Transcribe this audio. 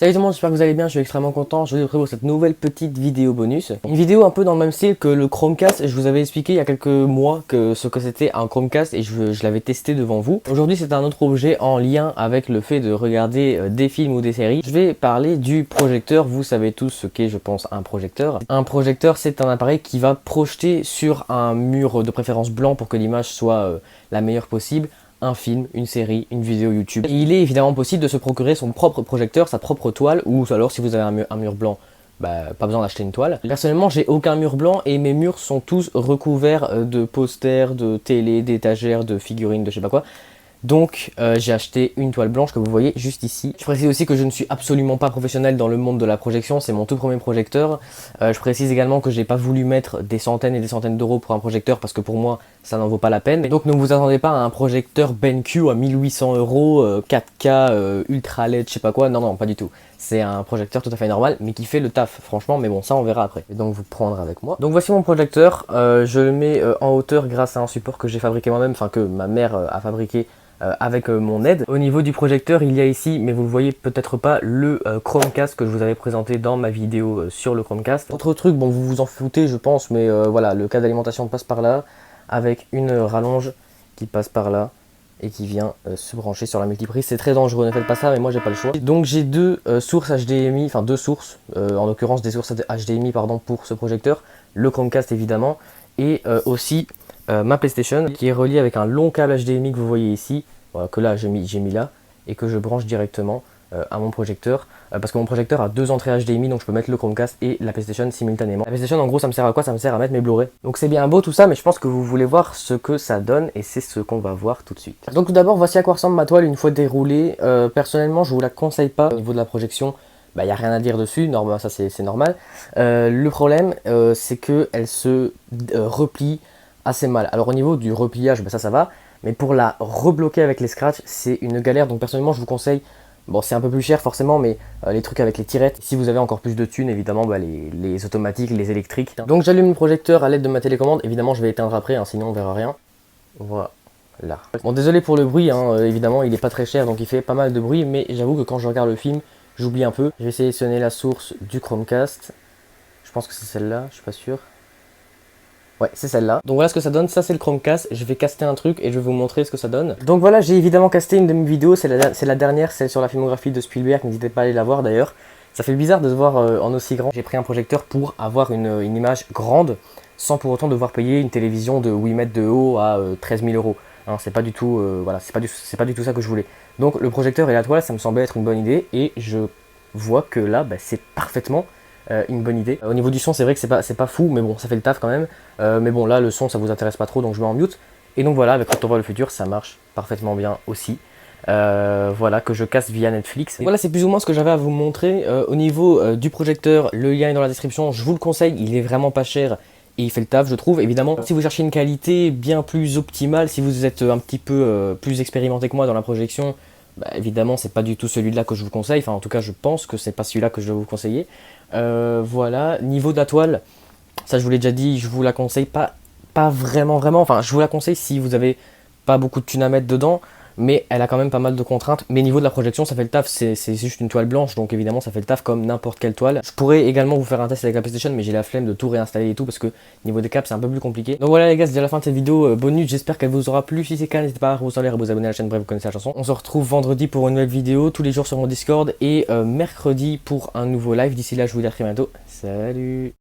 Salut tout le monde, j'espère que vous allez bien, je suis extrêmement content, je vous présente cette nouvelle petite vidéo bonus. Une vidéo un peu dans le même style que le Chromecast, je vous avais expliqué il y a quelques mois ce que c'était un Chromecast et je l'avais testé devant vous. Aujourd'hui c'est un autre objet en lien avec le fait de regarder des films ou des séries. Je vais parler du projecteur, vous savez tous ce qu'est je pense un projecteur. Un projecteur c'est un appareil qui va projeter sur un mur de préférence blanc pour que l'image soit la meilleure possible. Un film, une série, une vidéo YouTube. Et il est évidemment possible de se procurer son propre projecteur, sa propre toile, ou alors si vous avez un mur blanc, pas besoin d'acheter une toile. Personnellement, j'ai aucun mur blanc et mes murs sont tous recouverts de posters, de télé, d'étagères, de figurines, de je sais pas quoi. Donc j'ai acheté une toile blanche que vous voyez juste ici. Je précise aussi que je ne suis absolument pas professionnel dans le monde de la projection, c'est mon tout premier projecteur. Je précise également que j'ai pas voulu mettre des centaines et des centaines d'euros pour un projecteur parce que pour moi ça n'en vaut pas la peine. Donc ne vous attendez pas à un projecteur BenQ à 1800 euros, 4K, ultra LED, je sais pas quoi, non pas du tout. C'est un projecteur tout à fait normal mais qui fait le taf franchement, mais bon ça on verra après. Et donc vous prendre avec moi. Donc voici mon projecteur, je le mets en hauteur grâce à un support que j'ai fabriqué moi-même, enfin que ma mère a fabriqué avec mon aide. Au niveau du projecteur, il y a ici, mais vous le voyez peut-être pas, le Chromecast que je vous avais présenté dans ma vidéo sur le Chromecast. Autre truc, bon vous vous en foutez je pense, mais voilà, le câble d'alimentation passe par là, avec une rallonge qui passe par là et qui vient se brancher sur la multiprise. C'est très dangereux, ne faites pas ça, mais moi j'ai pas le choix. Donc j'ai deux sources HDMI, enfin deux sources, en l'occurrence des sources HDMI pardon, pour ce projecteur, le Chromecast évidemment, et aussi ma PlayStation qui est reliée avec un long câble HDMI que vous voyez ici, voilà, que là j'ai mis là, et que je branche directement à mon projecteur, parce que mon projecteur a deux entrées HDMI, donc je peux mettre le Chromecast et la PlayStation simultanément. La PlayStation en gros ça me sert à quoi? Ça me sert à mettre mes Blu-ray. Donc c'est bien beau tout ça, mais je pense que vous voulez voir ce que ça donne, et c'est ce qu'on va voir tout de suite. Donc tout d'abord voici à quoi ressemble ma toile une fois déroulée. Personnellement je vous la conseille pas au niveau de la projection. Il n'y a rien à dire dessus, ça c'est normal. Le problème c'est qu'elle se replie assez mal. Alors au niveau du repliage, ça va, mais pour la rebloquer avec les scratchs, c'est une galère. Donc personnellement, je vous conseille, bon c'est un peu plus cher forcément, mais les trucs avec les tirettes. Si vous avez encore plus de thunes, évidemment, les automatiques, les électriques. Donc j'allume le projecteur à l'aide de ma télécommande. Évidemment, je vais éteindre après, sinon on verra rien. Voilà. Bon, désolé pour le bruit, évidemment, il est pas très cher, donc il fait pas mal de bruit, mais j'avoue que quand je regarde le film, j'oublie un peu. Je vais sélectionner la source du Chromecast. Je pense que c'est celle-là, je suis pas sûr. Ouais, c'est celle-là. Donc voilà ce que ça donne, ça c'est le Chromecast. Je vais caster un truc et je vais vous montrer ce que ça donne. Donc voilà, j'ai évidemment casté une de mes vidéos, c'est la dernière, celle sur la filmographie de Spielberg, n'hésitez pas à aller la voir d'ailleurs. Ça fait bizarre de se voir en aussi grand. J'ai pris un projecteur pour avoir une image grande, sans pour autant devoir payer une télévision de 8 mètres de haut à 13 000 euros. Hein, c'est pas du tout, voilà, c'est pas du tout ça que je voulais. Donc le projecteur et la toile, ça me semblait être une bonne idée, et je vois que là, c'est parfaitement une bonne idée. Au niveau du son, c'est vrai que c'est pas fou, mais bon, ça fait le taf quand même. Mais bon, là, le son, ça vous intéresse pas trop, donc je mets en mute. Et donc voilà, avec Retour vers le futur, ça marche parfaitement bien aussi. Voilà, que je casse via Netflix. Et voilà, c'est plus ou moins ce que j'avais à vous montrer. Au niveau du projecteur, le lien est dans la description, je vous le conseille, il est vraiment pas cher. Et il fait le taf, je trouve. Évidemment, si vous cherchez une qualité bien plus optimale, si vous êtes un petit peu plus expérimenté que moi dans la projection, évidemment, c'est pas du tout celui-là que je vous conseille. Enfin, en tout cas, je pense que c'est pas celui-là que je vais vous conseiller. Voilà, niveau de la toile, ça je vous l'ai déjà dit, je vous la conseille pas vraiment. Enfin, je vous la conseille si vous avez pas beaucoup de thunes à mettre dedans, mais elle a quand même pas mal de contraintes. Mais niveau de la projection, ça fait le taf, c'est juste une toile blanche, donc évidemment ça fait le taf comme n'importe quelle toile. Je pourrais également vous faire un test avec la PlayStation, mais j'ai la flemme de tout réinstaller et tout, parce que niveau des câbles c'est un peu plus compliqué. Donc voilà les gars, c'est déjà la fin de cette vidéo bonus, j'espère qu'elle vous aura plu. Si c'est le cas, n'hésitez pas à vous en l'air et vous abonner à la chaîne, bref vous connaissez la chanson. On se retrouve vendredi pour une nouvelle vidéo, tous les jours sur mon Discord, et mercredi pour un nouveau live. D'ici là je vous dis à très bientôt, salut.